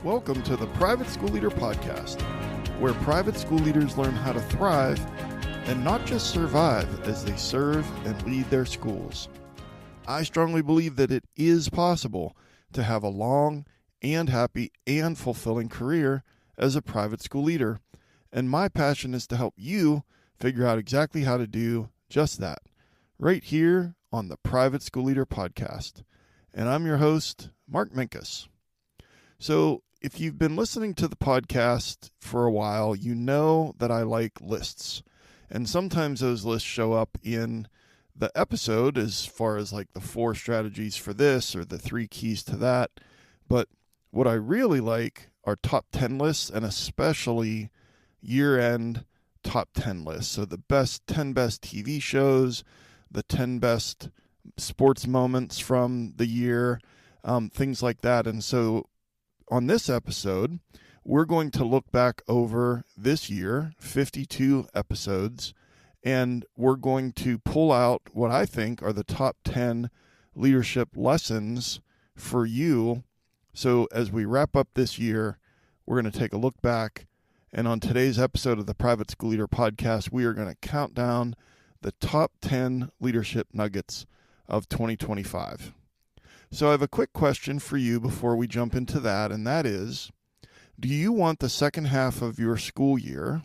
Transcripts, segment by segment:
Welcome to the Private School Leader Podcast, where private school leaders learn how to thrive and not just survive as they serve and lead their schools. I strongly believe that it is possible to have a long and happy and fulfilling career as a private school leader, and my passion is to help you figure out exactly how to do just that, right here on the Private School Leader Podcast. And I'm your host, Mark Minkus. So if you've been listening to the podcast for a while, you know that I like lists. And sometimes those lists show up in the episode as far as like the 4 strategies for this or the 3 keys to that. But what I really like are top 10 lists, and especially year-end top 10 lists. So the 10 best TV shows, the 10 best sports moments from the year, things like that. And so on this episode, we're going to look back over this year, 52 episodes, and we're going to pull out what I think are the top 10 leadership lessons for you. So as we wrap up this year, we're going to take a look back. And on today's episode of the Private School Leader Podcast, we are going to count down the top 10 leadership nuggets of 2025. So I have a quick question for you before we jump into that, and that is, do you want the second half of your school year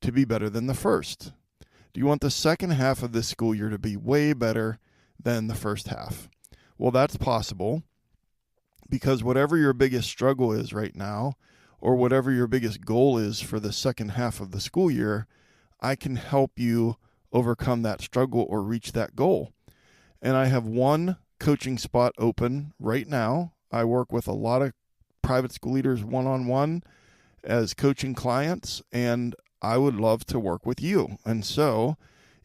to be better than the first? Do you want the second half of this school year to be way better than the first half? Well, that's possible because whatever your biggest struggle is right now, or whatever your biggest goal is for the second half of the school year, I can help you overcome that struggle or reach that goal. And I have one coaching spot open right now. I work with a lot of private school leaders one-on-one as coaching clients, and I would love to work with you. And so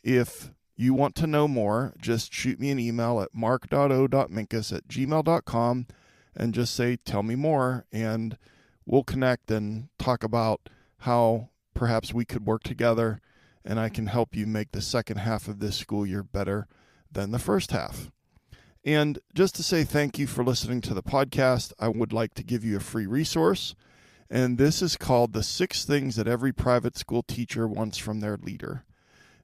if you want to know more, just shoot me an email at mark.o.minkus@gmail.com and just say, tell me more, and we'll connect and talk about how perhaps we could work together and I can help you make the second half of this school year better than the first half. And just to say thank you for listening to the podcast, I would like to give you a free resource. And this is called The 6 Things That Every Private School Teacher Wants from Their Leader.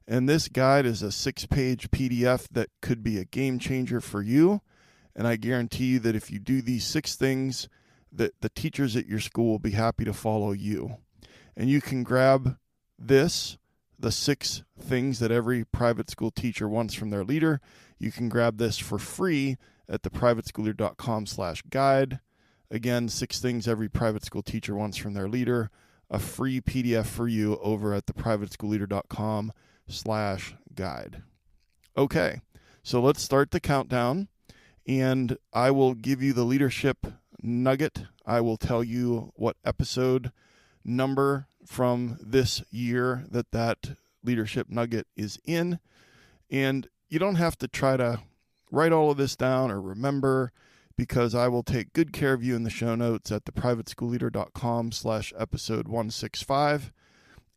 And this guide is a 6-page PDF that could be a game changer for you. And I guarantee you that if you do these 6 things, that the teachers at your school will be happy to follow you. And you can grab this, the 6 things that every private school teacher wants from their leader. You can grab this for free at theprivateschooleader.com/guide. Again, 6 things every private school teacher wants from their leader. A free PDF for you over at theprivateschooleader.com/guide. Okay, so let's start the countdown, and I will give you the leadership nugget. I will tell you what episode number from this year that leadership nugget is in. And you don't have to try to write all of this down or remember, because I will take good care of you in the show notes at theprivateschooleader.com/episode 165.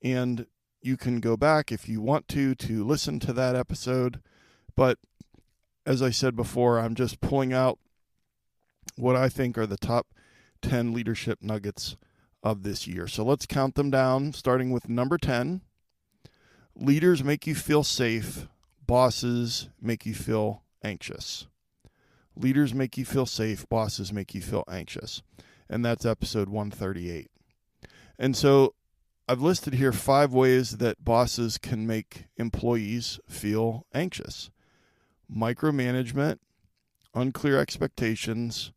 And you can go back if you want to listen to that episode. But as I said before, I'm just pulling out what I think are the top 10 leadership nuggets of this year. So let's count them down, starting with number 10. Leaders make you feel safe. Bosses make you feel anxious. Leaders make you feel safe. Bosses make you feel anxious. And that's episode 138. And so I've listed here 5 ways that bosses can make employees feel anxious. Micromanagement, unclear expectations,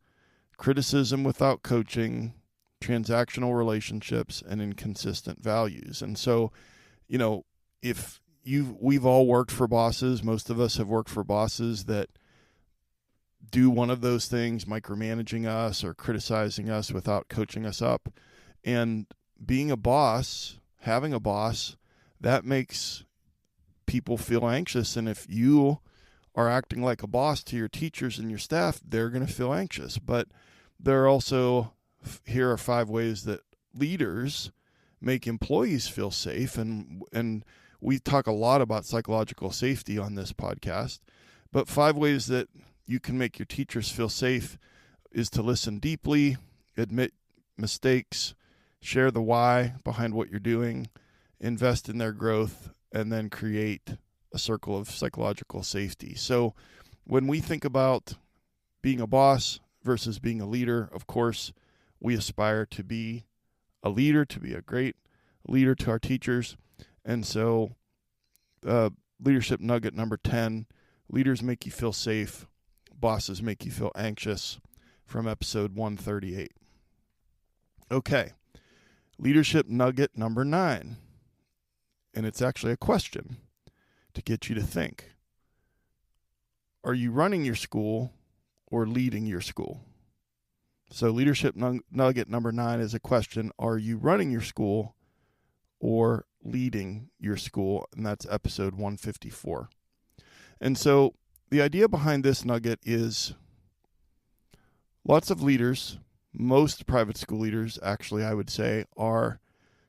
criticism without coaching, transactional relationships, and inconsistent values. And so, we've all worked for bosses. Most of us have worked for bosses that do one of those things, micromanaging us or criticizing us without coaching us up. And being a boss, having a boss, that makes people feel anxious. And if you are acting like a boss to your teachers and your staff, they're going to feel anxious. But there are also, here are 5 ways that leaders make employees feel safe. And we talk a lot about psychological safety on this podcast, but 5 ways that you can make your teachers feel safe is to listen deeply, admit mistakes, share the why behind what you're doing, invest in their growth, and then create a circle of psychological safety. So when we think about being a boss versus being a leader, of course, we aspire to be a leader, to be a great leader to our teachers. And so leadership nugget number 10, leaders make you feel safe, bosses make you feel anxious, from episode 138. Okay, leadership nugget number 9. And it's actually a question to get you to think. Are you running your school or leading your school? So leadership nugget number 9 is a question. Are you running your school or leading your school? And that's episode 154. And so the idea behind this nugget is lots of leaders, most private school leaders, actually, I would say, are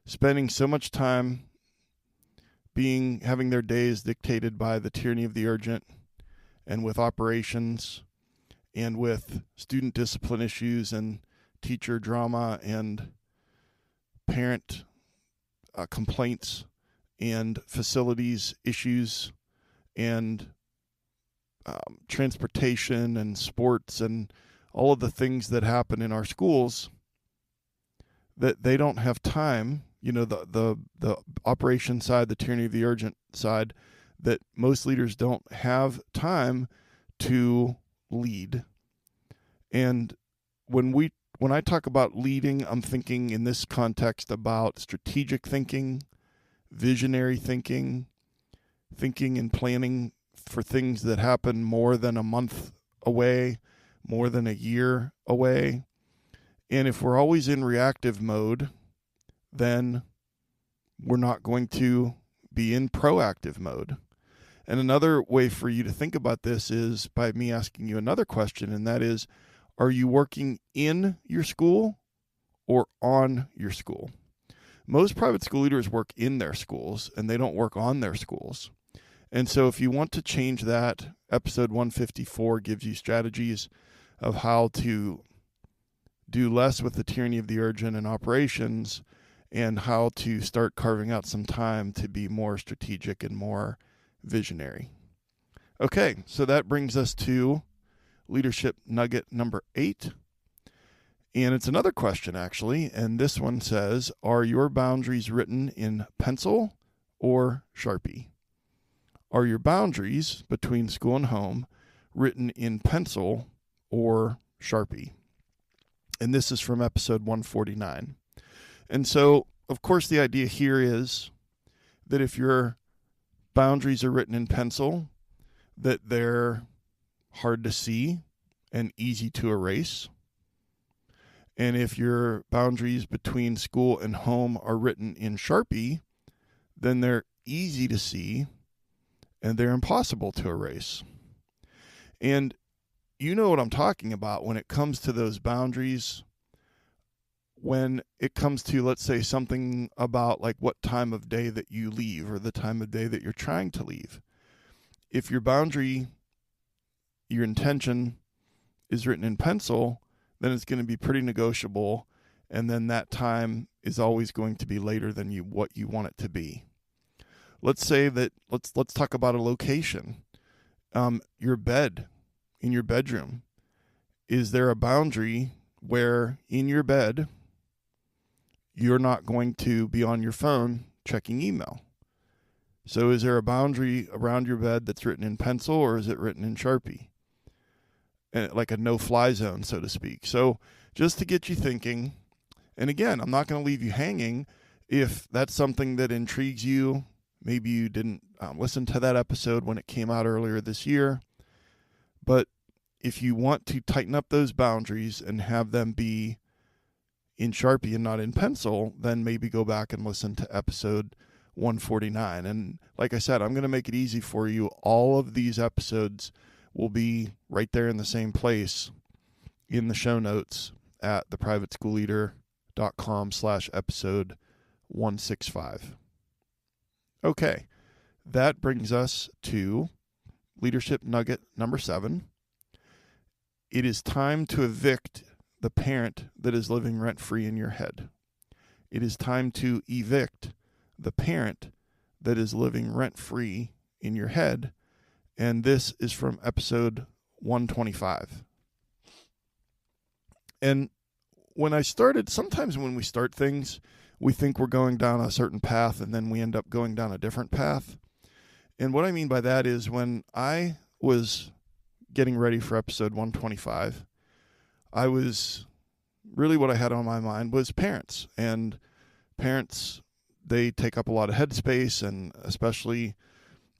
spending so much time having their days dictated by the tyranny of the urgent, and with operations, and with student discipline issues, and teacher drama, and parent complaints, and facilities issues, and transportation, and sports, and all of the things that happen in our schools, that they don't have time, the operation side, the tyranny of the urgent side, that most leaders don't have time to lead. And when I talk about leading, I'm thinking in this context about strategic thinking, visionary thinking and planning for things that happen more than a month away, more than a year away. And if we're always in reactive mode, then we're not going to be in proactive mode. And another way for you to think about this is by me asking you another question, and that is, are you working in your school or on your school? Most private school leaders work in their schools, and they don't work on their schools. And so if you want to change that, episode 154 gives you strategies of how to do less with the tyranny of the urgent and operations, and how to start carving out some time to be more strategic and more visionary. Okay, so that brings us to leadership nugget number 8. And it's another question, actually. And this one says, are your boundaries written in pencil or Sharpie? Are your boundaries between school and home written in pencil or Sharpie? And this is from episode 149. And so, of course, the idea here is that if your boundaries are written in pencil, that they're hard to see and easy to erase. And if your boundaries between school and home are written in Sharpie, then they're easy to see and they're impossible to erase. And you know what I'm talking about when it comes to those boundaries. When it comes to, let's say, something about like what time of day that you leave or the time of day that you're trying to leave. If your boundary, your intention is written in pencil, then it's going to be pretty negotiable. And then that time is always going to be later than what you want it to be. Let's say that, let's talk about a location. Your bed in your bedroom. Is there a boundary where in your bed you're not going to be on your phone checking email? So is there a boundary around your bed that's written in pencil, or is it written in Sharpie? Like a no-fly zone, so to speak. So just to get you thinking, and again, I'm not going to leave you hanging. If that's something that intrigues you, maybe you didn't listen to that episode when it came out earlier this year. But if you want to tighten up those boundaries and have them be in Sharpie and not in pencil, then maybe go back and listen to episode 149. And like I said, I'm going to make it easy for you. All of these episodes will be right there in the same place in the show notes at theprivateschoolleader.com/episode 165. Okay, that brings us to leadership nugget number 7. It is time to evict the parent that is living rent-free in your head. It is time to evict the parent that is living rent-free in your head. And this is from episode 125. And when I started, sometimes when we start things, we think we're going down a certain path and then we end up going down a different path. And what I mean by that is when I was getting ready for episode 125, I was really, what I had on my mind was parents. And parents, they take up a lot of headspace, and especially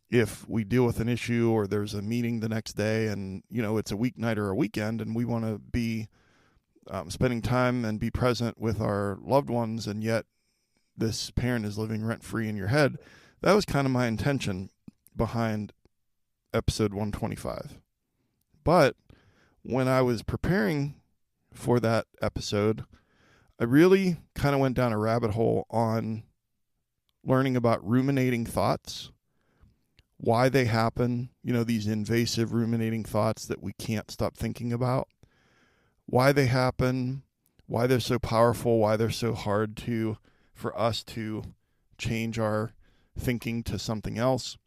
if we deal with an issue or there's a meeting the next day and, it's a weeknight or a weekend and we want to be spending time and be present with our loved ones, and yet this parent is living rent-free in your head. That was kind of my intention behind episode 125. But when I was preparing for that episode, I really kind of went down a rabbit hole on learning about ruminating thoughts, why they happen, these invasive ruminating thoughts that we can't stop thinking about, why they happen, why they're so powerful, why they're so hard for us to change our thinking to something else,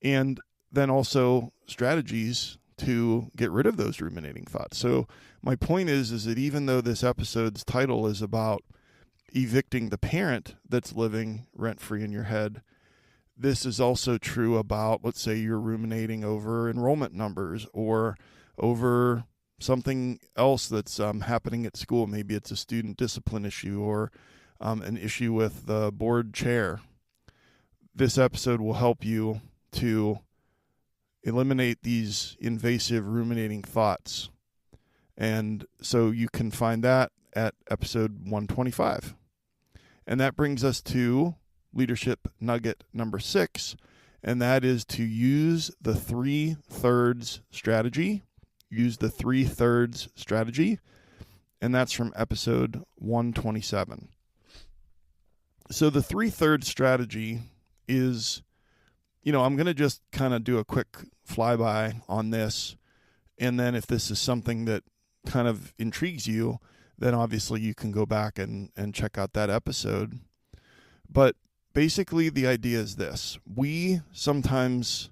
and then also strategies to get rid of those ruminating thoughts. So my point is that even though this episode's title is about evicting the parent that's living rent-free in your head, this is also true about, let's say you're ruminating over enrollment numbers or over something else that's happening at school. Maybe it's a student discipline issue or an issue with the board chair. This episode will help you to eliminate these invasive ruminating thoughts. And so you can find that at episode 125. And that brings us to leadership nugget number 6, and that is to use the 3/3 strategy. Use the 3/3 strategy, and that's from episode 127. So the 3/3 strategy is, I'm going to just kind of do a quick flyby on this, and then if this is something that kind of intrigues you, then obviously you can go back and check out that episode. But basically the idea is this. We sometimes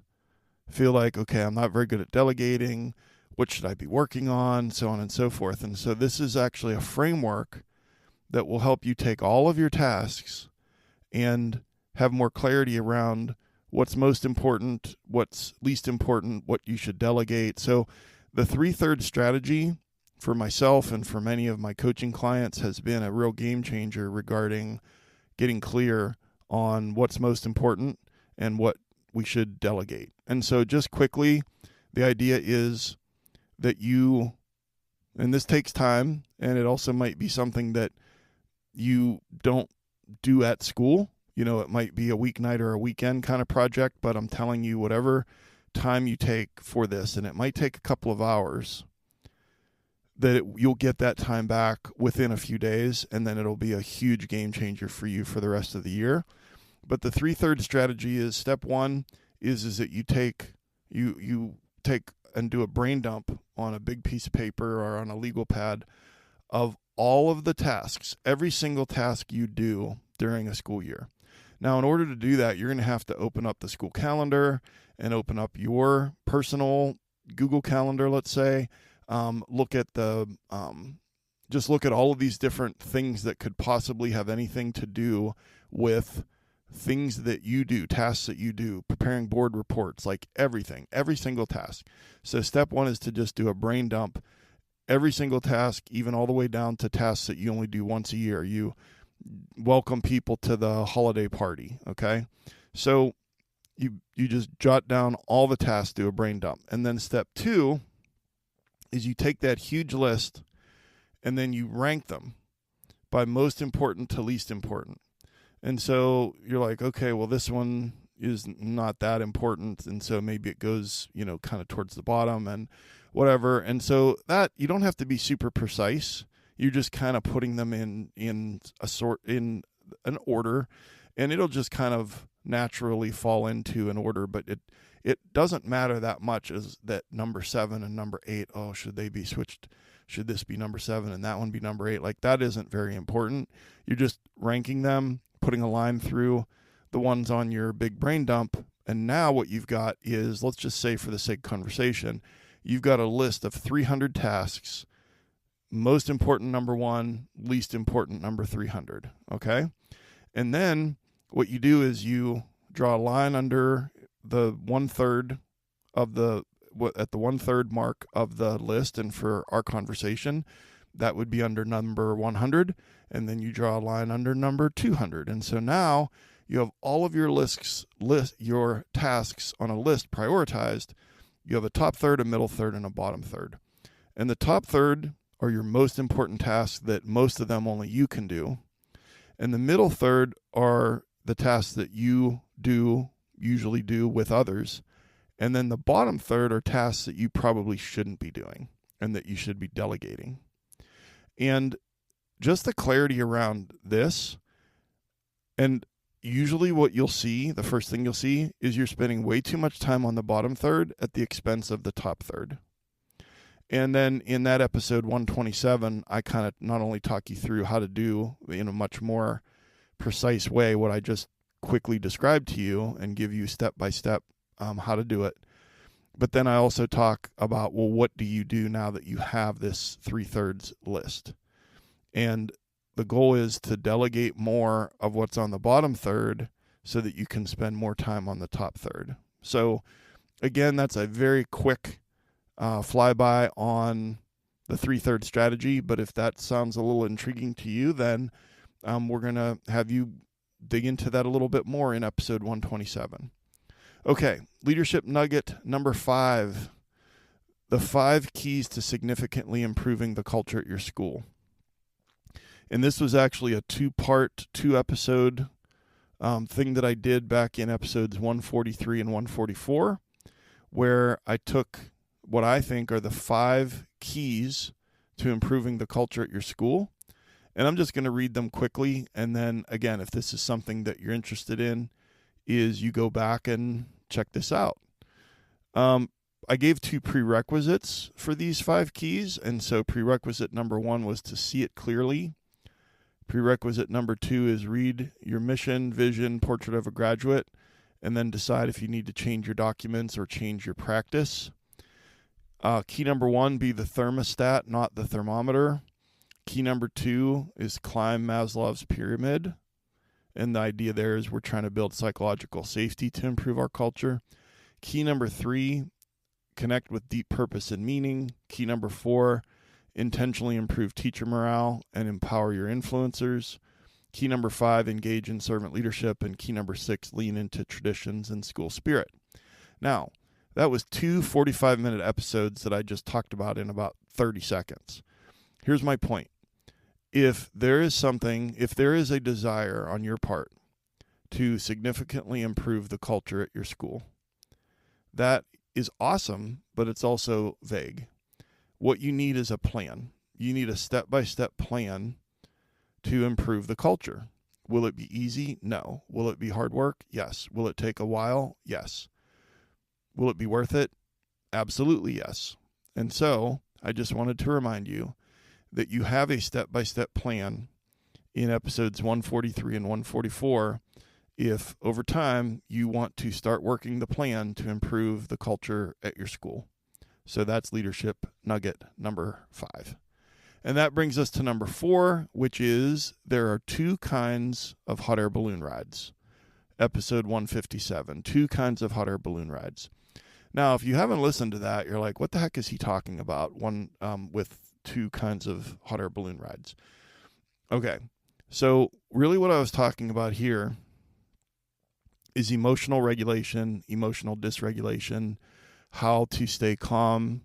feel like, okay, I'm not very good at delegating. What should I be working on? So on and so forth. And so this is actually a framework that will help you take all of your tasks and have more clarity around what's most important, what's least important, what you should delegate. So the 3/3 strategy for myself and for many of my coaching clients has been a real game changer regarding getting clear on what's most important and what we should delegate. And so just quickly, the idea is that you, and this takes time, and it also might be something that you don't do at school. It might be a weeknight or a weekend kind of project, but I'm telling you, whatever time you take for this, and it might take a couple of hours, you'll get that time back within a few days, and then it'll be a huge game changer for you for the rest of the year. But the 3/3 strategy is, step one is that you take and do a brain dump on a big piece of paper or on a legal pad of all of the tasks, every single task you do during a school year. Now, in order to do that, you're going to have to open up the school calendar and open up your personal Google Calendar, let's say. Look at just look at all of these different things that could possibly have anything to do with things that you do, tasks that you do, preparing board reports, like everything, every single task. So step one is to just do a brain dump, every single task, even all the way down to tasks that you only do once a year. You welcome people to the holiday party, okay? So you just jot down all the tasks, do a brain dump. And then step two is you take that huge list and then you rank them by most important to least important. And so you're like, okay, well, this one is not that important, and so maybe it goes, kind of towards the bottom and whatever. And so that, you don't have to be super precise. You're just kind of putting them in an order, and it'll just kind of naturally fall into an order. But it doesn't matter that much as that number 7 and number 8. Oh, should they be switched should this be number 7 and that one be number 8? Like, that isn't very important. You're just ranking them, putting a line through the ones on your big brain dump. And now what you've got is, let's just say for the sake of conversation, you've got a list of 300 tasks, most important number 1, least important number 300, okay? And then what you do is you draw a line under the 1/3 of at the 1/3 mark of the list, and for our conversation, that would be under number 100, and then you draw a line under number 200. And so now you have all of your your tasks on a list prioritized. You have a top third, a middle third, and a bottom third. And the top third are your most important tasks that most of them only you can do. And the middle third are the tasks that you usually do with others. And then the bottom third are tasks that you probably shouldn't be doing and that you should be delegating. And just the clarity around this, and usually what you'll see, the first thing you'll see, is you're spending way too much time on the bottom third at the expense of the top third. And then in that episode 127, I kind of not only talk you through how to do in a much more precise way what I just quickly described to you and give you step-by-step how to do it, but then I also talk about, well, what do you do now that you have this 3/3 list? And the goal is to delegate more of what's on the bottom third so that you can spend more time on the top third. So again, that's a very quick flyby on the 3/3 strategy. But if that sounds a little intriguing to you, then we're going to have you dig into that a little bit more in episode 127. Okay, leadership nugget number 5, the 5 keys to significantly improving the culture at your school. And this was actually a 2-episode thing that I did back in episodes 143 and 144, where I took what I think are the 5 keys to improving the culture at your school. And I'm just going to read them quickly. And then again, if this is something that you're interested in, is you go back and check this out. I gave 2 prerequisites for these 5 keys. And so prerequisite number 1 was to see it clearly. Prerequisite number 2 is read your mission, vision, portrait of a graduate, and then decide if you need to change your documents or change your practice. Key number 1, be the thermostat, not the thermometer. Key number 2 is climb Maslow's pyramid. And the idea there is we're trying to build psychological safety to improve our culture. Key number 3, connect with deep purpose and meaning. Key number 4, intentionally improve teacher morale and empower your influencers. Key number 5, engage in servant leadership. And key number 6, lean into traditions and school spirit. Now, that was 2 45-minute episodes that I just talked about in about 30 seconds. Here's my point. If there is a desire on your part to significantly improve the culture at your school, that is awesome, but it's also vague. What you need is a plan. You need a step-by-step plan to improve the culture. Will it be easy? No. Will it be hard work? Yes. Will it take a while? Yes. Will it be worth it? Absolutely yes. And so I just wanted to remind you that you have a step-by-step plan in episodes 143 and 144 if over time you want to start working the plan to improve the culture at your school. So that's leadership nugget number 5. And that brings us to number 4, which is there are 2 kinds of hot air balloon rides. Episode 157, 2 kinds of hot air balloon rides. Now, if you haven't listened to that, you're like, what the heck is he talking about? One with 2 kinds of hot air balloon rides. Okay, so really what I was talking about here is emotional regulation, emotional dysregulation, how to stay calm,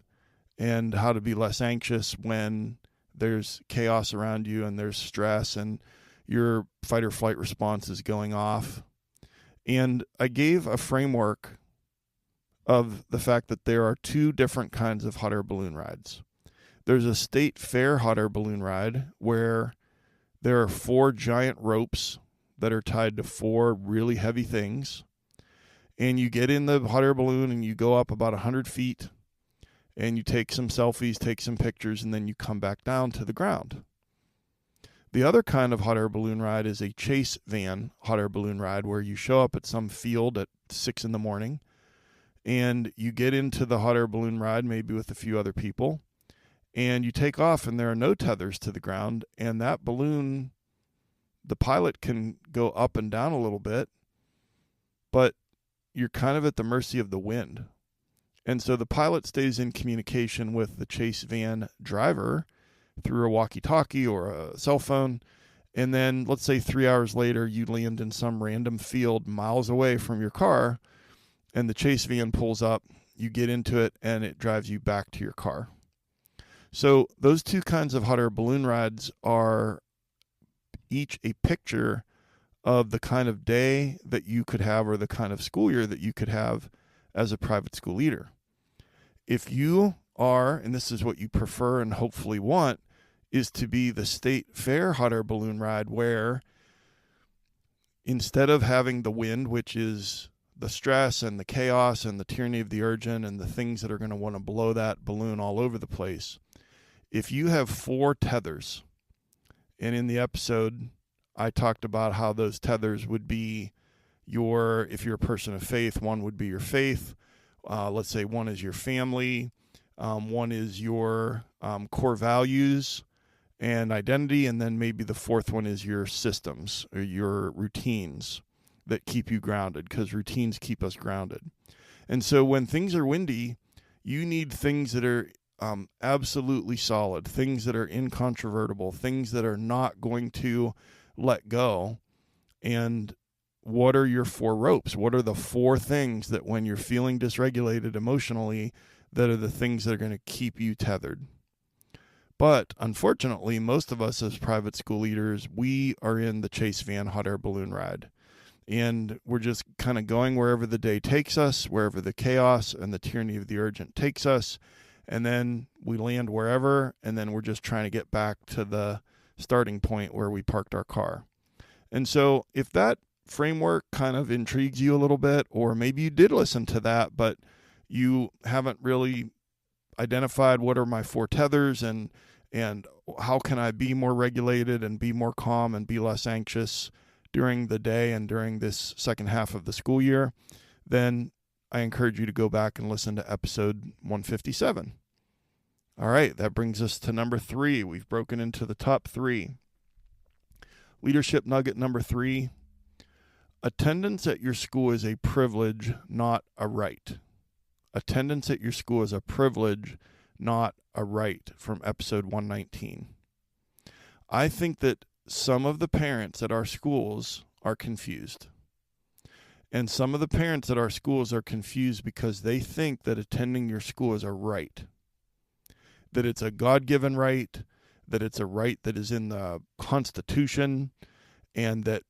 and how to be less anxious when there's chaos around you and there's stress and your fight or flight response is going off. And I gave a framework of the fact that there are 2 different kinds of hot air balloon rides. There's a state fair hot air balloon ride where there are 4 giant ropes that are tied to 4 really heavy things. And you get in the hot air balloon and you go up about 100 feet and you take some selfies, take some pictures, and then you come back down to the ground. The other kind of hot air balloon ride is a chase van hot air balloon ride, where you show up at some field at 6 in the morning and you get into the hot air balloon ride, maybe with a few other people, and you take off, and there are no tethers to the ground, and that balloon, the pilot can go up and down a little bit, but you're kind of at the mercy of the wind. And so the pilot stays in communication with the chase van driver through a walkie-talkie or a cell phone. And then let's say 3 hours later, you land in some random field miles away from your car, and the chase van pulls up, you get into it, and it drives you back to your car. So those two kinds of hot air balloon rides are each a picture of the kind of day that you could have, or the kind of school year that you could have as a private school leader. If you are, and this is what you prefer and hopefully want, is to be the state fair hot air balloon ride, where instead of having the wind, which is the stress and the chaos and the tyranny of the urgent and the things that are going to want to blow that balloon all over the place, if you have 4 tethers, and in the episode I talked about how those tethers would be if you're a person of faith, one would be your faith. Let's say one is your family. One is your core values and identity. And then maybe the fourth one is your systems or your routines that keep you grounded, because routines keep us grounded. And so when things are windy, you need things that are absolutely solid, things that are incontrovertible, things that are not going to let go. And what are your 4 ropes? What are the 4 things that when you're feeling dysregulated emotionally, that are the things that are going to keep you tethered? But unfortunately, most of us as private school leaders, we are in the chase van hot air balloon ride. And we're just kind of going wherever the day takes us, wherever the chaos and the tyranny of the urgent takes us. And then we land wherever, and then we're just trying to get back to the starting point where we parked our car. And so if that framework kind of intrigues you a little bit, or maybe you did listen to that, but you haven't really identified what are my 4 tethers and how can I be more regulated and be more calm and be less anxious during the day and during this second half of the school year, then I encourage you to go back and listen to episode 157. All right, that brings us to number 3. We've broken into the top 3. Leadership nugget number 3. Attendance at your school is a privilege, not a right. Attendance at your school is a privilege, not a right, from episode 119. I think that some of the parents at our schools are confused. And some of the parents at our schools are confused because they think that attending your school is a right. That it's a God-given right, that it's a right that is in the Constitution, and that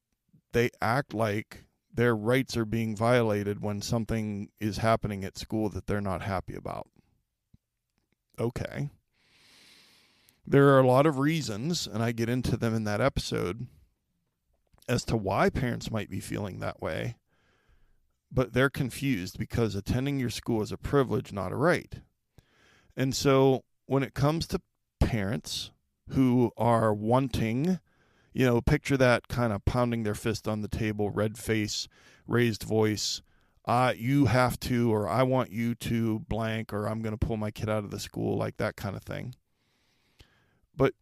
they act like their rights are being violated when something is happening at school that they're not happy about. Okay. There are a lot of reasons, and I get into them in that episode, as to why parents might be feeling that way, but they're confused because attending your school is a privilege, not a right. And so when it comes to parents who are wanting, picture that kind of pounding their fist on the table, red face, raised voice, you have to, or I want you to blank, or I'm going to pull my kid out of the school, like that kind of thing. But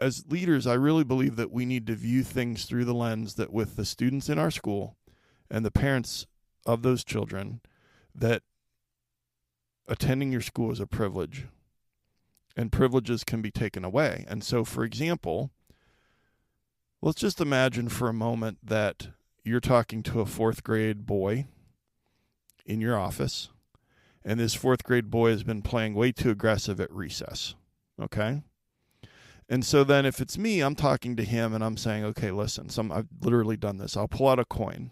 as leaders, I really believe that we need to view things through the lens that with the students in our school and the parents of those children, that attending your school is a privilege, and privileges can be taken away. And so, for example, let's just imagine for a moment that you're talking to a 4th grade boy in your office, and this 4th grade boy has been playing way too aggressive at recess, okay? And so then if it's me, I'm talking to him and I'm saying, okay, listen, I've literally done this. I'll pull out a coin,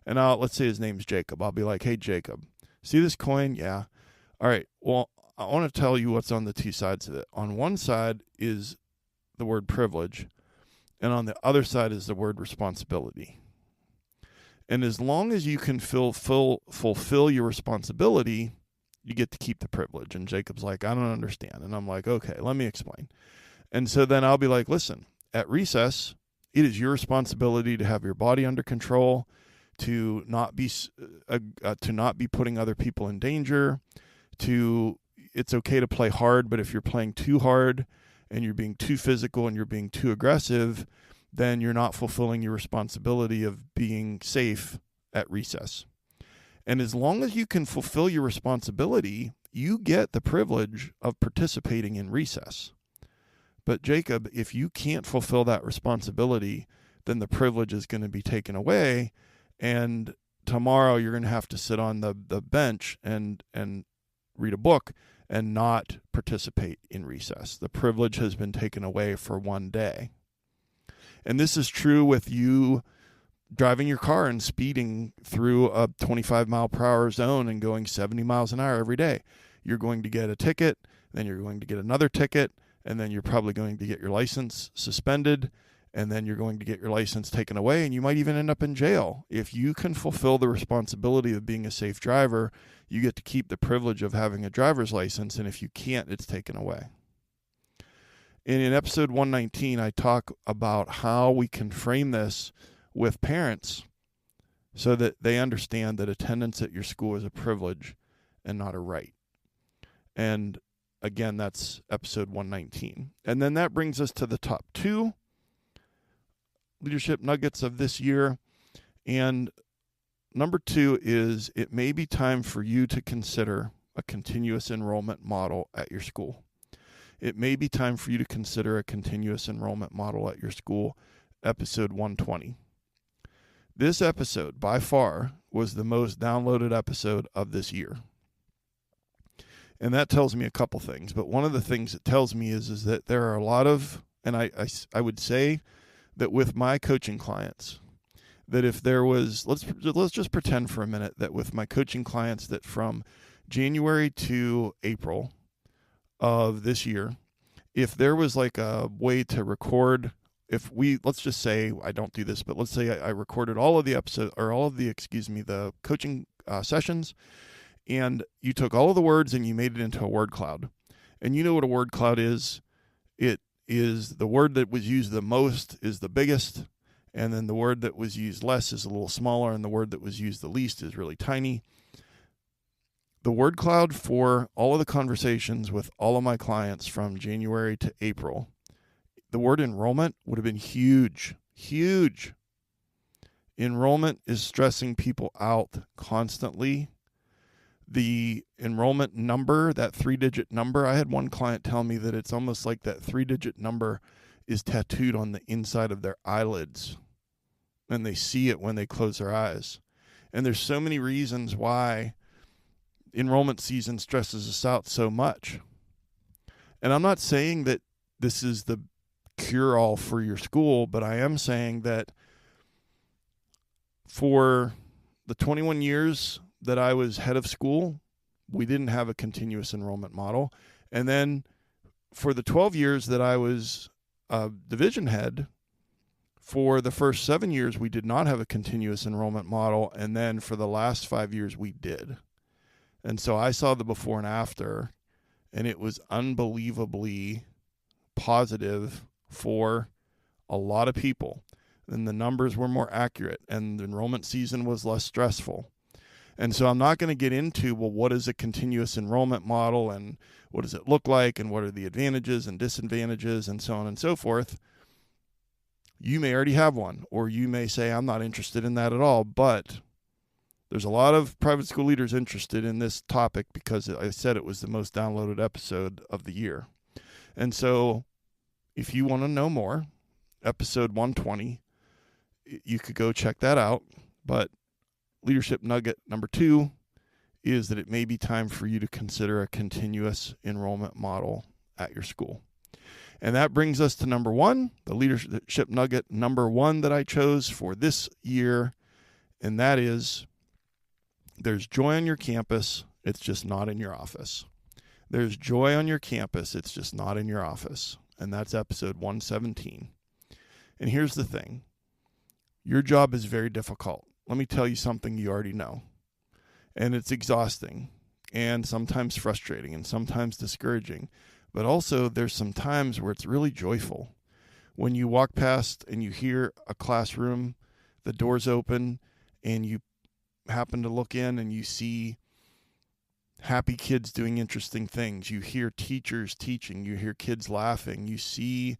and let's say his name's Jacob. I'll be like, hey, Jacob, see this coin? Yeah. All right, well, I want to tell you what's on the 2 sides of it. On one side is the word privilege, and on the other side is the word responsibility. And as long as you can fulfill your responsibility, you get to keep the privilege. And Jacob's like, I don't understand. And I'm like, okay, let me explain. And so then I'll be like, listen, at recess, it is your responsibility to have your body under control, to not be putting other people in danger, it's okay to play hard, but if you're playing too hard and you're being too physical and you're being too aggressive, then you're not fulfilling your responsibility of being safe at recess. And as long as you can fulfill your responsibility, you get the privilege of participating in recess. But Jacob, if you can't fulfill that responsibility, then the privilege is going to be taken away, and tomorrow you're going to have to sit on the bench and read a book and not participate in recess. The privilege has been taken away for one day. And this is true with you driving your car and speeding through a 25 mile per hour zone and going 70 miles an hour every day. You're going to get a ticket, then you're going to get another ticket, and then you're probably going to get your license suspended, and then you're going to get your license taken away, and you might even end up in jail. If you can fulfill the responsibility of being a safe driver, you get to keep the privilege of having a driver's license, and if you can't, it's taken away. And in episode 119, I talk about how we can frame this with parents so that they understand that attendance at your school is a privilege and not a right. And again, that's episode 119. And then that brings us to the top 2 leadership nuggets of this year. And number 2 is it may be time for you to consider a continuous enrollment model at your school. It may be time for you to consider a continuous enrollment model at your school, episode 120. This episode, by far, was the most downloaded episode of this year. And that tells me a couple things. But one of the things it tells me is that there are a lot of, and I would say that with my coaching clients, that if there was, let's just pretend for a minute that with my coaching clients that from January to April of this year, if there was like a way to record, let's just say, I don't do this, but let's say I recorded all of the episodes, or the coaching sessions, and you took all of the words and you made it into a word cloud. And you know what a word cloud is? It is the word that was used the most is the biggest, and then the word that was used less is a little smaller, and the word that was used the least is really tiny. The word cloud for all of the conversations with all of my clients from January to April, the word enrollment would have been huge, huge. Enrollment is stressing people out constantly. The enrollment number, that 3-digit number, I had one client tell me that it's almost like that 3-digit number is tattooed on the inside of their eyelids, and they see it when they close their eyes. And there's so many reasons why enrollment season stresses us out so much. And I'm not saying that this is the cure-all for your school, but I am saying that for the 21 years that I was head of school, we didn't have a continuous enrollment model. And then for the 12 years that I was division head, for the first 7 years, we did not have a continuous enrollment model. And then for the last 5 years, we did. And so I saw the before and after, and it was unbelievably positive for a lot of people. And the numbers were more accurate, and the enrollment season was less stressful. And so I'm not going to get into, well, what is a continuous enrollment model, and what does it look like, and what are the advantages and disadvantages, and so on and so forth. You may already have one, or you may say, I'm not interested in that at all, but there's a lot of private school leaders interested in this topic because I said it was the most downloaded episode of the year. And so if you want to know more, episode 120, you could go check that out. But leadership nugget number 2 is that it may be time for you to consider a continuous enrollment model at your school. And that brings us to number 1, the leadership nugget number 1 that I chose for this year, and that is, there's joy on your campus, it's just not in your office. There's joy on your campus, it's just not in your office. And that's episode 117. And here's the thing. Your job is very difficult. Let me tell you something you already know. And it's exhausting. and sometimes frustrating and sometimes discouraging. But also there's some times where it's really joyful. When you walk past and you hear a classroom, the doors open, and you happen to look in and you see happy kids doing interesting things. You hear teachers teaching. You hear kids laughing. You see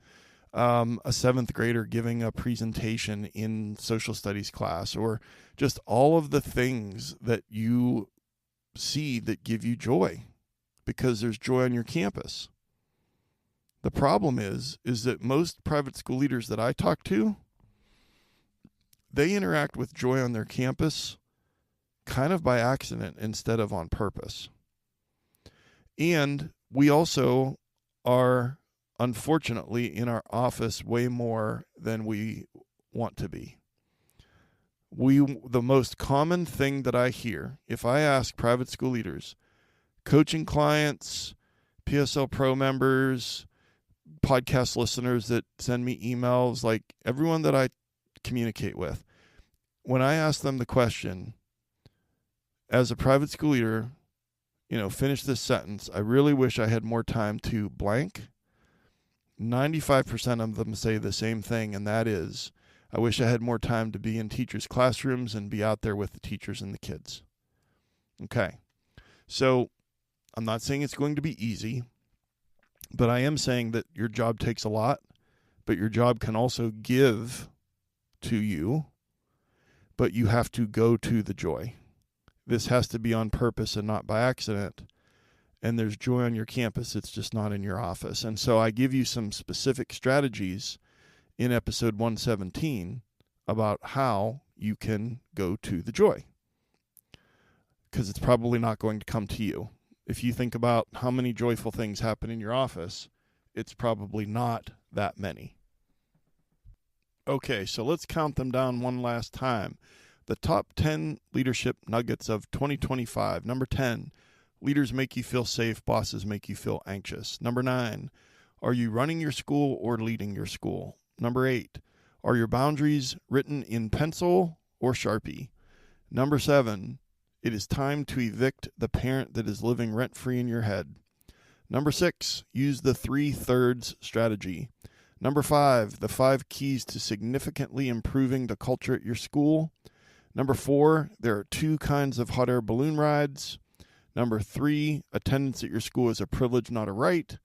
a seventh grader giving a presentation in social studies class, or just all of the things that you see that give you joy, because there's joy on your campus. The problem is that most private school leaders that I talk to, they interact with joy on their campus kind of by accident instead of on purpose. And we also are, unfortunately, in our office way more than we want to be. The most common thing that I hear, if I ask private school leaders, coaching clients, PSL Pro members, podcast listeners that send me emails, like everyone that I communicate with, when I ask them the question, as a private school leader, finish this sentence, I really wish I had more time to blank, 95% of them say the same thing, and that is, I wish I had more time to be in teachers' classrooms and be out there with the teachers and the kids. Okay, so I'm not saying it's going to be easy, but I am saying that your job takes a lot, but your job can also give to you, but you have to go to the joy. This has to be on purpose and not by accident. And there's joy on your campus. It's just not in your office. And so I give you some specific strategies in episode 117 about how you can go to the joy, because it's probably not going to come to you. If you think about how many joyful things happen in your office, it's probably not that many. Okay, so let's count them down one last time. The top 10 leadership nuggets of 2025. Number 10, leaders make you feel safe, bosses make you feel anxious. Number 9, are you running your school or leading your school? Number 8, are your boundaries written in pencil or Sharpie? Number 7, it is time to evict the parent that is living rent-free in your head. Number 6, use the 3/3 strategy. Number 5, the 5 keys to significantly improving the culture at your school. Number 4, there are 2 kinds of hot air balloon rides. Number 3, attendance at your school is a privilege, not a right.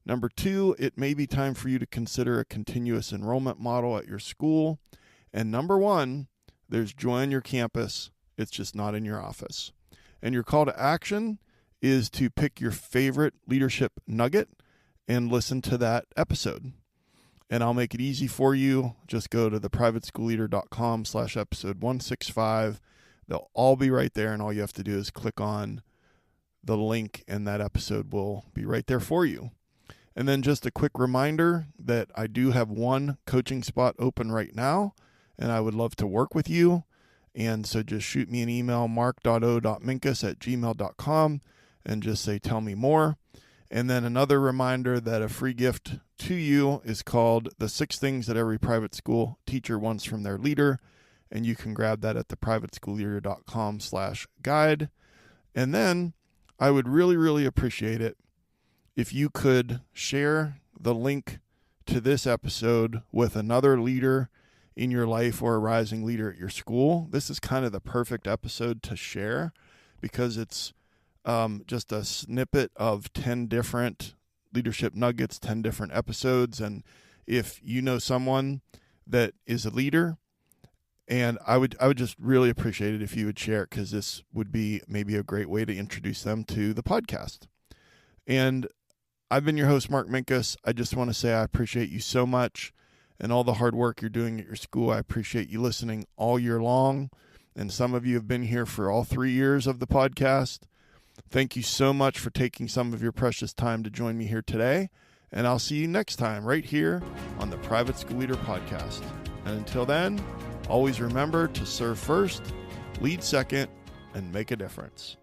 Number 2, it may be time for you to consider a continuous enrollment model at your school. And number 1, there's joy on your campus. It's just not in your office. And your call to action is to pick your favorite leadership nugget and listen to that episode. And I'll make it easy for you. Just go to theprivateschoolleader.com/episode 165. They'll all be right there, and all you have to do is click on the link, and that episode will be right there for you. And then just a quick reminder that I do have one coaching spot open right now, and I would love to work with you. And so just shoot me an email, mark.o.minkus@gmail.com, and just say, tell me more. And then another reminder that a free gift to you is called The 6 Things That Every Private School Teacher Wants from Their Leader. And you can grab that at theprivateschoolleader.com/guide. And then I would really, really appreciate it if you could share the link to this episode with another leader in your life or a rising leader at your school. This is kind of the perfect episode to share because it's just a snippet of 10 different leadership nuggets, 10 different episodes. And if you know someone that is a leader, and I would just really appreciate it if you would share it, because this would be maybe a great way to introduce them to the podcast. And I've been your host, Mark Minkus. I just want to say I appreciate you so much and all the hard work you're doing at your school. I appreciate you listening all year long. And some of you have been here for all 3 years of the podcast. Thank you so much for taking some of your precious time to join me here today. And I'll see you next time right here on the Private School Leader Podcast. And until then, always remember to serve first, lead second, and make a difference.